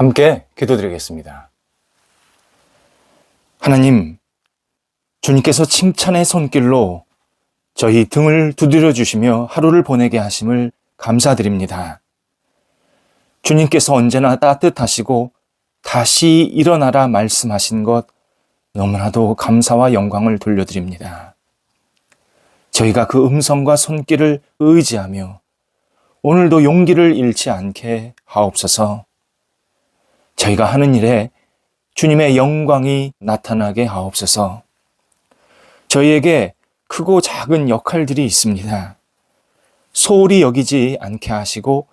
함께 기도드리겠습니다. 하나님, 주님께서 칭찬의 손길로 저희 등을 두드려 주시며 하루를 보내게 하심을 감사드립니다. 주님께서 언제나 따뜻하시고 다시 일어나라 말씀하신 것 너무나도 감사와 영광을 돌려드립니다. 저희가 그 음성과 손길을 의지하며 오늘도 용기를 잃지 않게 하옵소서. 저희가 하는 일에 주님의 영광이 나타나게 하옵소서. 저희에게 크고 작은 역할들이 있습니다. 소홀히 여기지 않게 하시고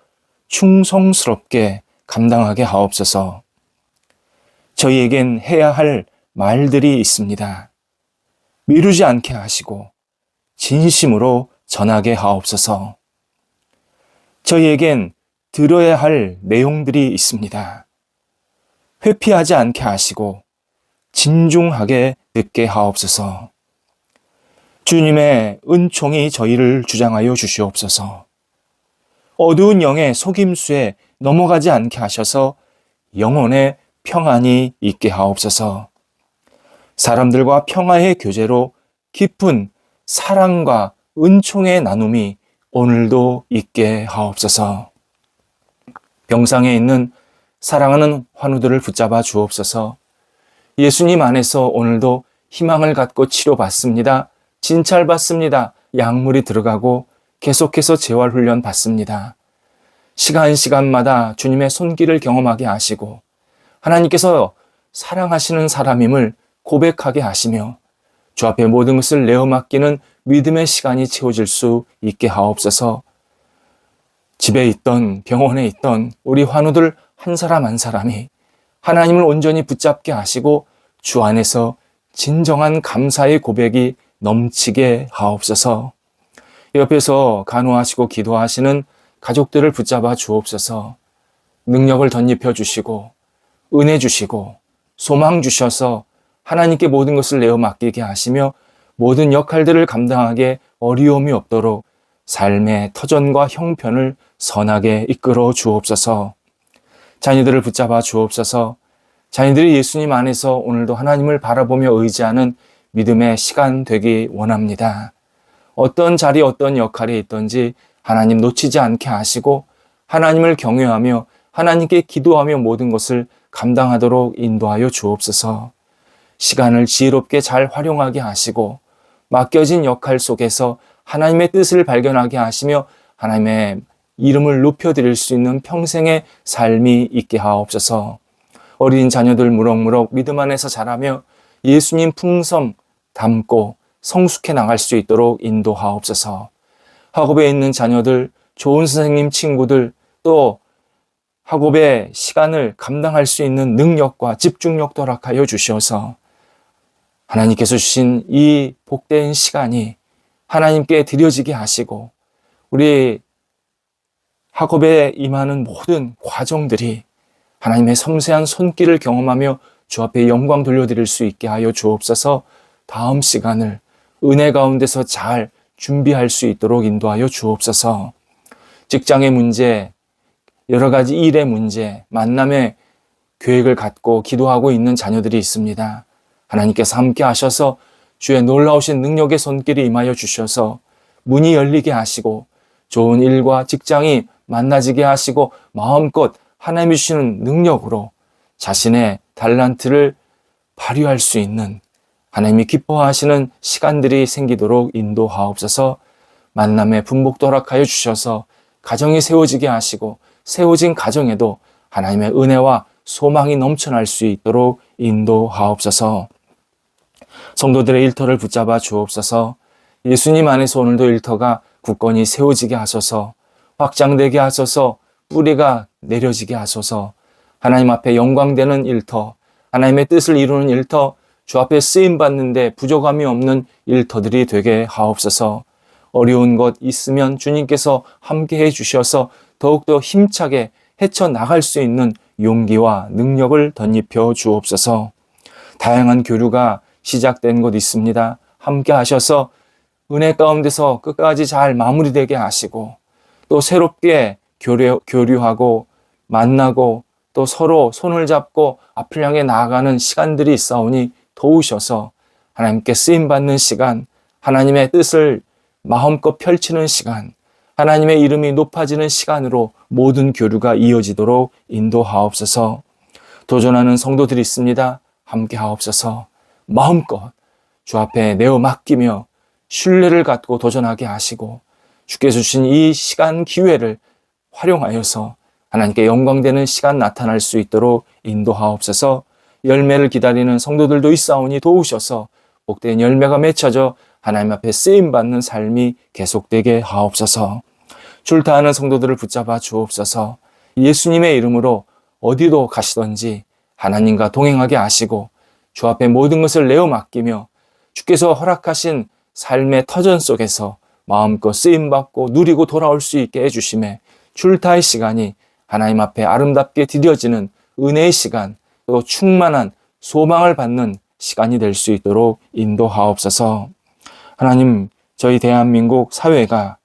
충성스럽게 감당하게 하옵소서. 저희에겐 해야 할 말들이 있습니다. 미루지 않게 하시고 진심으로 전하게 하옵소서. 저희에겐 들어야 할 내용들이 있습니다. 회피하지 않게 하시고 진중하게 듣게 하옵소서. 주님의 은총이 저희를 주장하여 주시옵소서. 어두운 영의 속임수에 넘어가지 않게 하셔서 영혼의 평안이 있게 하옵소서. 사람들과 평화의 교제로 깊은 사랑과 은총의 나눔이 오늘도 있게 하옵소서. 병상에 있는 사랑하는 환우들을 붙잡아 주옵소서. 예수님 안에서 오늘도 희망을 갖고 치료받습니다. 진찰받습니다. 약물이 들어가고 계속해서 재활훈련 받습니다. 시간마다 주님의 손길을 경험하게 하시고 하나님께서 사랑하시는 사람임을 고백하게 하시며 주 앞에 모든 것을 내어 맡기는 믿음의 시간이 채워질 수 있게 하옵소서. 집에 있던 병원에 있던 우리 환우들 한 사람 한 사람이 하나님을 온전히 붙잡게 하시고 주 안에서 진정한 감사의 고백이 넘치게 하옵소서. 옆에서 간호하시고 기도하시는 가족들을 붙잡아 주옵소서. 능력을 덧입혀 주시고 은혜 주시고 소망 주셔서 하나님께 모든 것을 내어 맡기게 하시며 모든 역할들을 감당하게 어려움이 없도록 삶의 터전과 형편을 선하게 이끌어 주옵소서. 자녀들을 붙잡아 주옵소서. 자녀들이 예수님 안에서 오늘도 하나님을 바라보며 의지하는 믿음의 시간 되기 원합니다. 어떤 자리 어떤 역할에 있든지 하나님 놓치지 않게 하시고 하나님을 경외하며 하나님께 기도하며 모든 것을 감당하도록 인도하여 주옵소서. 시간을 지혜롭게 잘 활용하게 하시고 맡겨진 역할 속에서 하나님의 뜻을 발견하게 하시며 하나님의 이름을 높여드릴 수 있는 평생의 삶이 있게 하옵소서. 어린 자녀들 무럭무럭 믿음 안에서 자라며 예수님 풍성 담고 성숙해 나갈 수 있도록 인도하옵소서. 학업에 있는 자녀들, 좋은 선생님 친구들, 또 학업의 시간을 감당할 수 있는 능력과 집중력도 허락하여 주셔서 하나님께서 주신 이 복된 시간이 하나님께 드려지게 하시고 우리 학업에 임하는 모든 과정들이 하나님의 섬세한 손길을 경험하며 주 앞에 영광 돌려드릴 수 있게 하여 주옵소서. 다음 시간을 은혜 가운데서 잘 준비할 수 있도록 인도하여 주옵소서. 직장의 문제, 여러 가지 일의 문제, 만남의 계획을 갖고 기도하고 있는 자녀들이 있습니다. 하나님께서 함께 하셔서 주의 놀라우신 능력의 손길이 임하여 주셔서 문이 열리게 하시고 좋은 일과 직장이 만나지게 하시고 마음껏 하나님이 주시는 능력으로 자신의 달란트를 발휘할 수 있는 하나님이 기뻐하시는 시간들이 생기도록 인도하옵소서. 만남의 분복도 허락하여 주셔서 가정이 세워지게 하시고 세워진 가정에도 하나님의 은혜와 소망이 넘쳐날 수 있도록 인도하옵소서. 성도들의 일터를 붙잡아 주옵소서. 예수님 안에서 오늘도 일터가 굳건히 세워지게 하소서. 확장되게 하소서. 뿌리가 내려지게 하소서. 하나님 앞에 영광되는 일터, 하나님의 뜻을 이루는 일터, 주 앞에 쓰임받는데 부족함이 없는 일터들이 되게 하옵소서. 어려운 것 있으면 주님께서 함께해 주셔서 더욱더 힘차게 헤쳐나갈 수 있는 용기와 능력을 덧입혀 주옵소서. 다양한 교류가 시작된 곳 있습니다. 함께 하셔서 은혜 가운데서 끝까지 잘 마무리되게 하시고 또 새롭게 교류하고 만나고 또 서로 손을 잡고 앞을 향해 나아가는 시간들이 있사오니 도우셔서 하나님께 쓰임받는 시간, 하나님의 뜻을 마음껏 펼치는 시간, 하나님의 이름이 높아지는 시간으로 모든 교류가 이어지도록 인도하옵소서. 도전하는 성도들이 있습니다. 함께 하옵소서. 마음껏 주 앞에 내어 맡기며 신뢰를 갖고 도전하게 하시고 주께서 주신 이 시간 기회를 활용하여서 하나님께 영광되는 시간 나타날 수 있도록 인도하옵소서. 열매를 기다리는 성도들도 있사오니 도우셔서 복된 열매가 맺혀져 하나님 앞에 쓰임받는 삶이 계속되게 하옵소서. 출타하는 성도들을 붙잡아 주옵소서. 예수님의 이름으로 어디도 가시던지 하나님과 동행하게 하시고 주 앞에 모든 것을 내어 맡기며 주께서 허락하신 삶의 터전 속에서 마음껏 쓰임받고 누리고 돌아올 수 있게 해주심에 출타의 시간이 하나님 앞에 아름답게 드려지는 은혜의 시간, 또 충만한 소망을 받는 시간이 될 수 있도록 인도하옵소서. 하나님, 저희 대한민국 사회가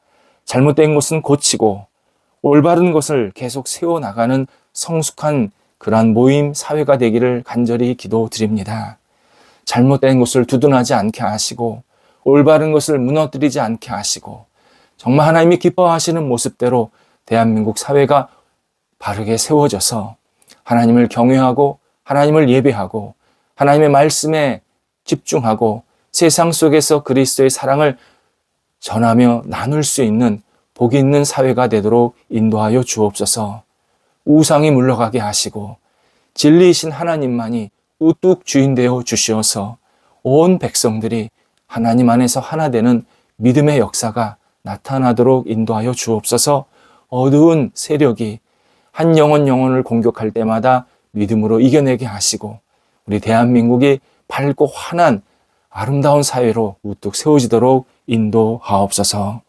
잘못된 것은 고치고 올바른 것을 계속 세워나가는 성숙한 그러한 모임 사회가 되기를 간절히 기도드립니다. 잘못된 것을 두둔하지 않게 하시고 올바른 것을 무너뜨리지 않게 하시고 정말 하나님이 기뻐하시는 모습대로 대한민국 사회가 바르게 세워져서 하나님을 경외하고 하나님을 예배하고 하나님의 말씀에 집중하고 세상 속에서 그리스도의 사랑을 전하며 나눌 수 있는 복이 있는 사회가 되도록 인도하여 주옵소서. 우상이 물러가게 하시고 진리이신 하나님만이 우뚝 주인 되어 주시어서 온 백성들이 하나님 안에서 하나 되는 믿음의 역사가 나타나도록 인도하여 주옵소서. 어두운 세력이 한 영혼을 공격할 때마다 믿음으로 이겨내게 하시고 우리 대한민국이 밝고 환한 아름다운 사회로 우뚝 세워지도록 인도하옵소서.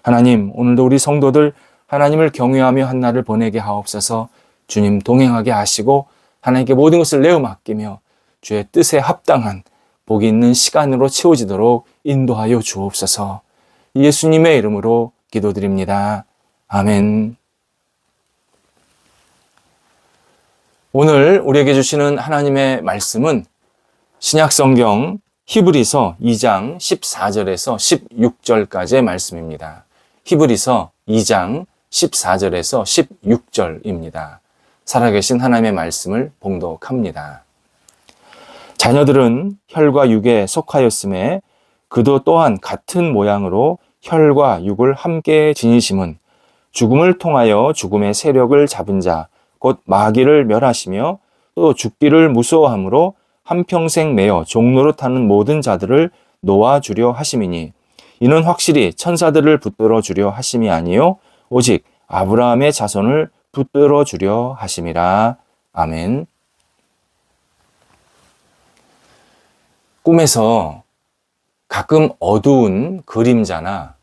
하나님, 오늘도 우리 성도들 하나님을 경외하며 한 날을 보내게 하옵소서. 주님 동행하게 하시고 하나님께 모든 것을 내어 맡기며 주의 뜻에 합당한 복이 있는 시간으로 채워지도록 인도하여 주옵소서. 예수님의 이름으로 기도드립니다. 아멘. 오늘 우리에게 주시는 하나님의 말씀은 신약성경 히브리서 2장 14절에서 16절까지의 말씀입니다. 히브리서 2장 14절에서 16절입니다. 살아계신 하나님의 말씀을 봉독합니다. 자녀들은 혈과 육에 속하였음에 그도 또한 같은 모양으로 혈과 육을 함께 지니심은 죽음을 통하여 죽음의 세력을 잡은 자, 곧 마귀를 멸하시며 또 죽기를 무서워함으로 한평생 매어 종노릇 하는 모든 자들을 놓아주려 하심이니 이는 확실히 천사들을 붙들어 주려 하심이 아니요 오직 아브라함의 자손을 붙들어 주려 하심이라. 아멘. 꿈에서 가끔 어두운 그림자나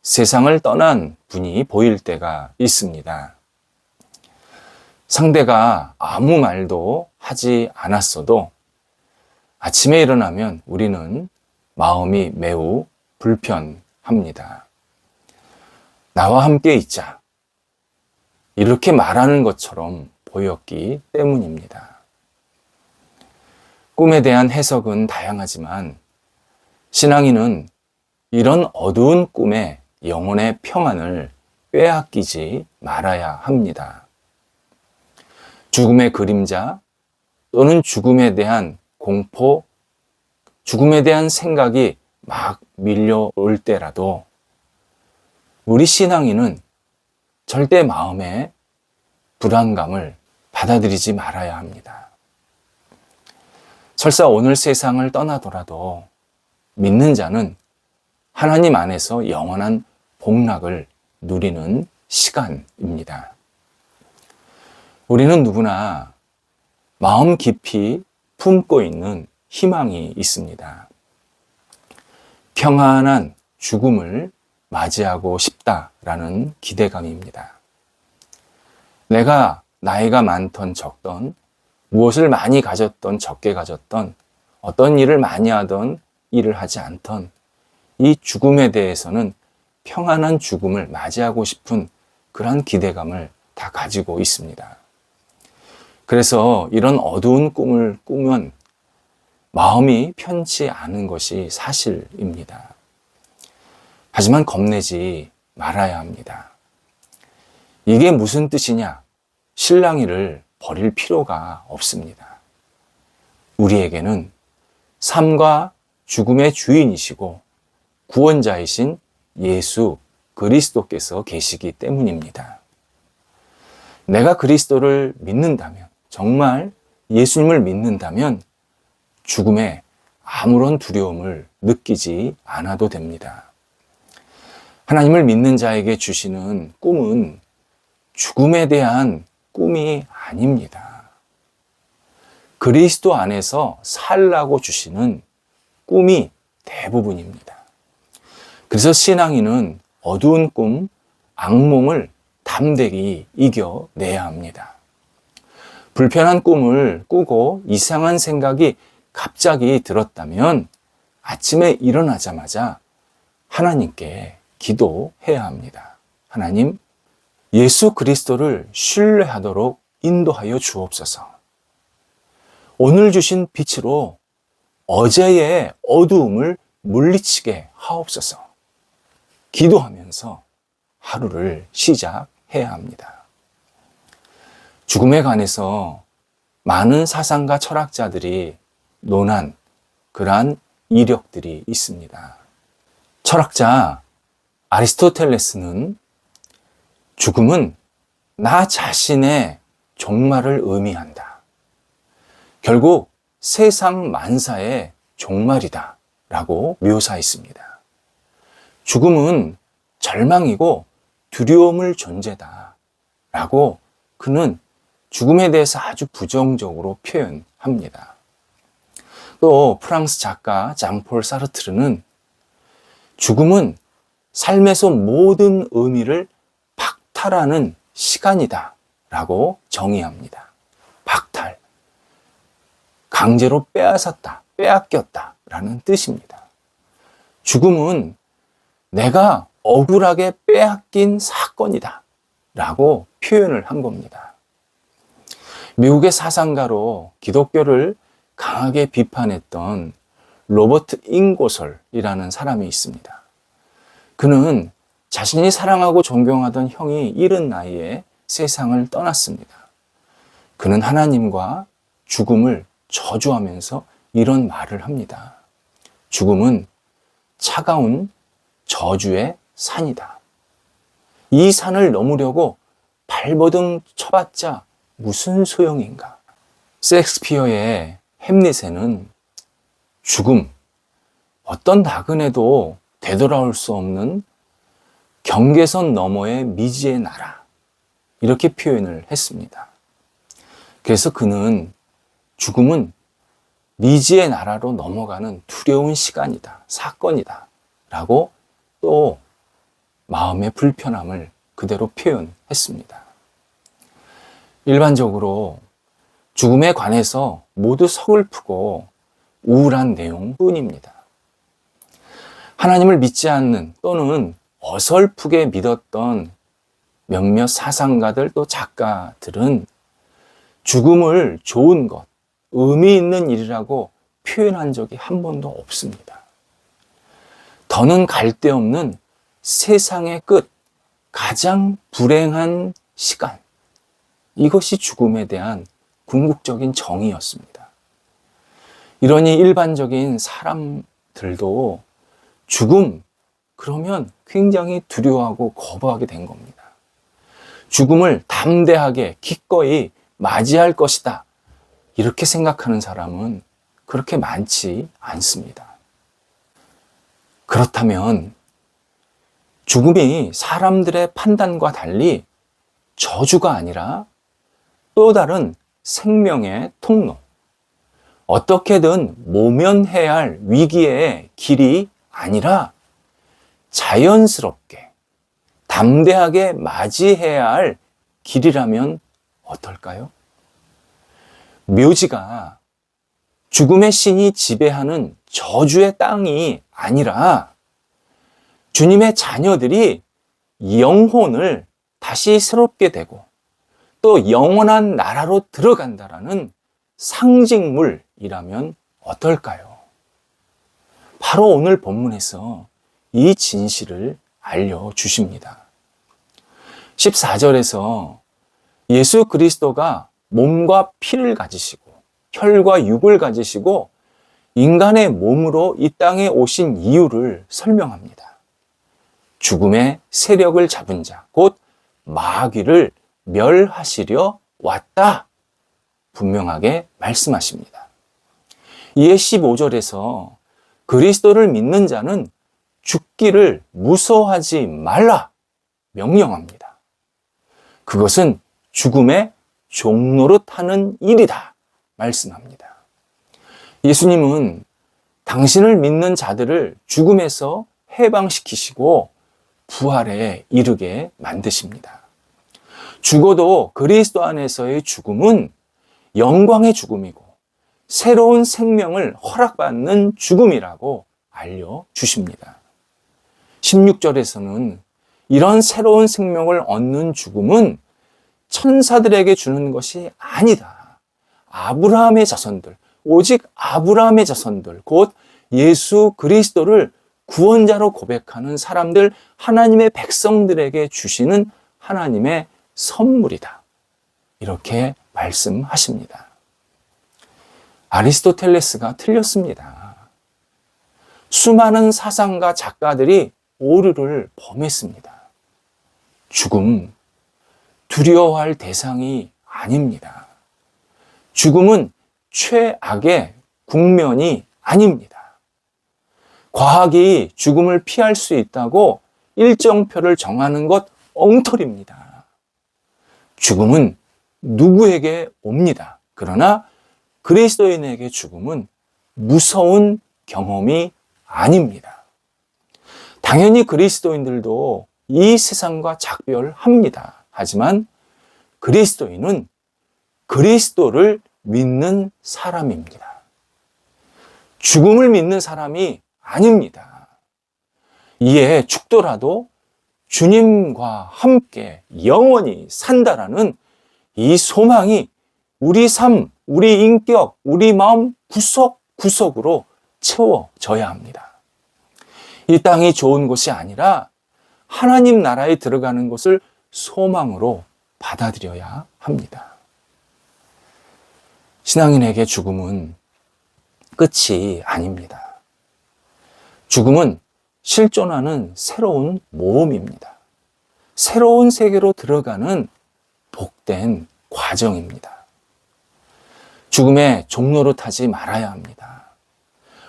세상을 떠난 분이 보일 때가 있습니다. 상대가 아무 말도 하지 않았어도 아침에 일어나면 우리는 마음이 매우 불편합니다. 나와 함께 있자. 이렇게 말하는 것처럼 보였기 때문입니다. 꿈에 대한 해석은 다양하지만 신앙인은 이런 어두운 꿈에 영혼의 평안을 빼앗기지 말아야 합니다. 죽음의 그림자 또는 죽음에 대한 공포, 죽음에 대한 생각이 막 밀려올 때라도 우리 신앙인은 절대 마음의 불안감을 받아들이지 말아야 합니다. 설사 오늘 세상을 떠나더라도 믿는 자는 하나님 안에서 영원한 복락을 누리는 시간입니다. 우리는 누구나 마음 깊이 품고 있는 희망이 있습니다. 평안한 죽음을 맞이하고 싶다라는 기대감입니다. 내가 나이가 많던 적던, 무엇을 많이 가졌던 적게 가졌던, 어떤 일을 많이 하던 일을 하지 않던 이 죽음에 대해서는 평안한 죽음을 맞이하고 싶은 그런 기대감을 다 가지고 있습니다. 그래서 이런 어두운 꿈을 꾸면 마음이 편치 않은 것이 사실입니다. 하지만 겁내지 말아야 합니다. 이게 무슨 뜻이냐? 실랑이를 버릴 필요가 없습니다. 우리에게는 삶과 죽음의 주인이시고 구원자이신 예수 그리스도께서 계시기 때문입니다. 내가 그리스도를 믿는다면, 정말 예수님을 믿는다면 죽음에 아무런 두려움을 느끼지 않아도 됩니다. 하나님을 믿는 자에게 주시는 꿈은 죽음에 대한 꿈이 아닙니다. 그리스도 안에서 살라고 주시는 꿈이 대부분입니다. 그래서 신앙인은 어두운 꿈, 악몽을 담대히 이겨내야 합니다. 불편한 꿈을 꾸고 이상한 생각이 갑자기 들었다면 아침에 일어나자마자 하나님께 기도해야 합니다. 하나님, 예수 그리스도를 신뢰하도록 인도하여 주옵소서. 오늘 주신 빛으로 어제의 어두움을 물리치게 하옵소서. 기도하면서 하루를 시작해야 합니다. 죽음에 관해서 많은 사상가 철학자들이 논한 그러한 이력들이 있습니다. 철학자 아리스토텔레스는 죽음은 나 자신의 종말을 의미한다. 결국 세상 만사의 종말이다 라고 묘사했습니다. 죽음은 절망이고 두려움을 존재다 라고 그는 죽음에 대해서 아주 부정적으로 표현합니다. 또 프랑스 작가 장폴 사르트르는 죽음은 삶에서 모든 의미를 박탈하는 시간이다 라고 정의합니다. 박탈, 강제로 빼앗았다, 빼앗겼다 라는 뜻입니다. 죽음은 내가 억울하게 빼앗긴 사건이다 라고 표현을 한 겁니다. 미국의 사상가로 기독교를 강하게 비판했던 로버트 잉고솔이라는 사람이 있습니다. 그는 자신이 사랑하고 존경하던 형이 이른 나이에 세상을 떠났습니다. 그는 하나님과 죽음을 저주하면서 이런 말을 합니다. 죽음은 차가운 저주의 산이다. 이 산을 넘으려고 발버둥 쳐봤자 무슨 소용인가. 셰익스피어의 햄릿에는 죽음, 어떤 나그네도 되돌아올 수 없는 경계선 너머의 미지의 나라, 이렇게 표현을 했습니다. 그래서 그는 죽음은 미지의 나라로 넘어가는 두려운 시간이다, 사건이다 라고 또 마음의 불편함을 그대로 표현했습니다. 일반적으로 죽음에 관해서 모두 서글프고 우울한 내용뿐입니다. 하나님을 믿지 않는 또는 어설프게 믿었던 몇몇 사상가들 또 작가들은 죽음을 좋은 것, 의미 있는 일이라고 표현한 적이 한 번도 없습니다. 더는 갈 데 없는 세상의 끝, 가장 불행한 시간, 이것이 죽음에 대한 궁극적인 정의였습니다. 이러니 일반적인 사람들도 죽음, 그러면 굉장히 두려워하고 거부하게 된 겁니다. 죽음을 담대하게 기꺼이 맞이할 것이다, 이렇게 생각하는 사람은 그렇게 많지 않습니다. 그렇다면 죽음이 사람들의 판단과 달리 저주가 아니라 또 다른 생명의 통로, 어떻게든 모면해야 할 위기의 길이 아니라 자연스럽게 담대하게 맞이해야 할 길이라면 어떨까요? 묘지가 죽음의 신이 지배하는 저주의 땅이 아니라 주님의 자녀들이 영혼을 다시 새롭게 되고 또 영원한 나라로 들어간다라는 상징물이라면 어떨까요? 바로 오늘 본문에서 이 진실을 알려주십니다. 14절에서 예수 그리스도가 몸과 피를 가지시고 혈과 육을 가지시고 인간의 몸으로 이 땅에 오신 이유를 설명합니다. 죽음의 세력을 잡은 자, 곧 마귀를 멸하시려 왔다. 분명하게 말씀하십니다. 이에 15절에서 그리스도를 믿는 자는 죽기를 무서워하지 말라 명령합니다. 그것은 죽음의 종노릇하는 일이다 말씀합니다. 예수님은 당신을 믿는 자들을 죽음에서 해방시키시고 부활에 이르게 만드십니다. 죽어도 그리스도 안에서의 죽음은 영광의 죽음이고 새로운 생명을 허락받는 죽음이라고 알려주십니다. 16절에서는 이런 새로운 생명을 얻는 죽음은 천사들에게 주는 것이 아니다. 아브라함의 자손들, 오직 아브라함의 자손들, 곧 예수 그리스도를 구원자로 고백하는 사람들, 하나님의 백성들에게 주시는 하나님의 선물이다. 이렇게 말씀하십니다. 아리스토텔레스가 틀렸습니다. 수많은 사상가, 작가들이 오류를 범했습니다. 죽음, 두려워할 대상이 아닙니다. 죽음은 최악의 국면이 아닙니다. 과학이 죽음을 피할 수 있다고 일정표를 정하는 것 엉터리입니다. 죽음은 누구에게 옵니다. 그러나 그리스도인에게 죽음은 무서운 경험이 아닙니다. 당연히 그리스도인들도 이 세상과 작별합니다. 하지만 그리스도인은 그리스도를 믿는 사람입니다. 죽음을 믿는 사람이 아닙니다. 이에 죽더라도 주님과 함께 영원히 산다라는 이 소망이 우리 삶, 우리 인격, 우리 마음 구석구석으로 채워져야 합니다. 이 땅이 좋은 곳이 아니라 하나님 나라에 들어가는 것을 소망으로 받아들여야 합니다. 신앙인에게 죽음은 끝이 아닙니다. 죽음은 실존하는 새로운 모험입니다. 새로운 세계로 들어가는 복된 과정입니다. 죽음의 종로로 타지 말아야 합니다.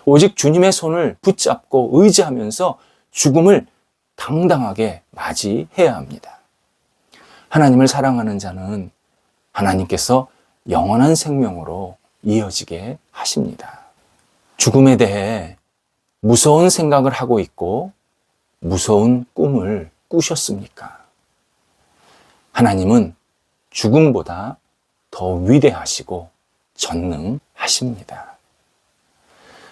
오직 주님의 손을 붙잡고 의지하면서 죽음을 당당하게 맞이해야 합니다. 하나님을 사랑하는 자는 하나님께서 영원한 생명으로 이어지게 하십니다. 죽음에 대해 무서운 생각을 하고 있고 무서운 꿈을 꾸셨습니까? 하나님은 죽음보다 더 위대하시고 전능하십니다.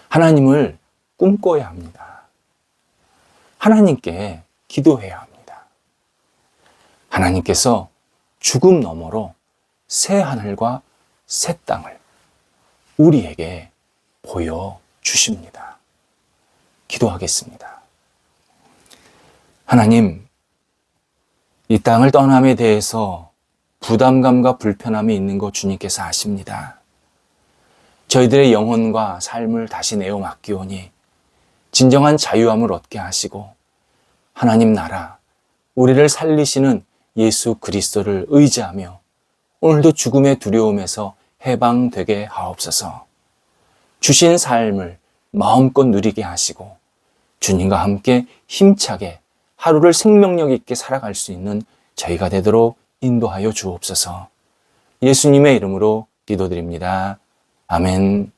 하나님을 꿈꿔야 합니다. 하나님께 기도해야 합니다. 하나님께서 죽음 너머로 새 하늘과 새 땅을 우리에게 보여주십니다. 기도하겠습니다. 하나님, 이 땅을 떠남에 대해서 부담감과 불편함이 있는 것 주님께서 아십니다. 저희들의 영혼과 삶을 다시 내어 맡기오니 진정한 자유함을 얻게 하시고 하나님 나라, 우리를 살리시는 예수 그리스도를 의지하며 오늘도 죽음의 두려움에서 해방되게 하옵소서. 주신 삶을 마음껏 누리게 하시고 주님과 함께 힘차게 하루를 생명력 있게 살아갈 수 있는 저희가 되도록 인도하여 주옵소서. 예수님의 이름으로 기도드립니다. 아멘.